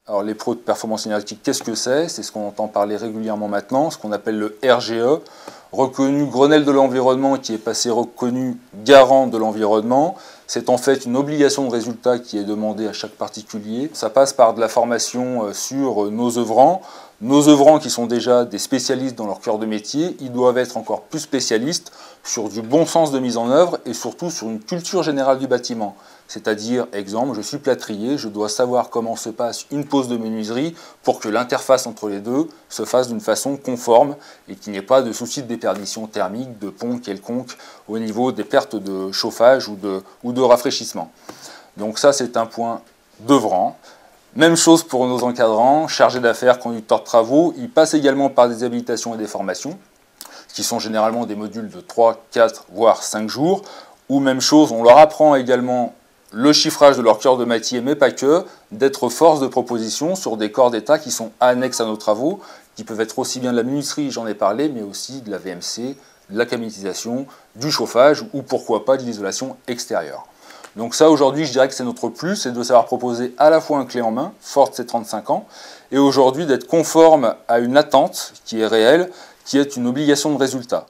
Alors les pros de performance énergétique, qu'est-ce que c'est? C'est ce qu'on entend parler régulièrement maintenant, ce qu'on appelle le RGE, reconnu Grenelle de l'environnement, qui est passé reconnu garant de l'environnement. C'est en fait une obligation de résultat qui est demandée à chaque particulier. Ça passe par de la formation sur nos œuvrants. Nos œuvrants qui sont déjà des spécialistes dans leur cœur de métier, ils doivent être encore plus spécialistes sur du bon sens de mise en œuvre et surtout sur une culture générale du bâtiment. C'est-à-dire, exemple, je suis plâtrier, je dois savoir comment se passe une pose de menuiserie pour que l'interface entre les deux se fasse d'une façon conforme et qu'il n'y ait pas de souci de déperdition thermique, de pont quelconque au niveau des pertes de chauffage ou de rafraîchissement. Donc ça, c'est un point d'œuvrant. Même chose pour nos encadrants, chargés d'affaires, conducteurs de travaux. Ils passent également par des habilitations et des formations, qui sont généralement des modules de 3, 4, voire 5 jours. Ou même chose, on leur apprend également le chiffrage de leur cœur de métier, mais pas que, d'être force de proposition sur des corps d'État qui sont annexes à nos travaux, qui peuvent être aussi bien de la menuiserie, j'en ai parlé, mais aussi de la VMC, de la climatisation, du chauffage, ou pourquoi pas de l'isolation extérieure. Donc ça, aujourd'hui, je dirais que c'est notre plus, c'est de savoir proposer à la fois un clé en main, fort de ses 35 ans, et aujourd'hui d'être conforme à une attente qui est réelle, qui est une obligation de résultat.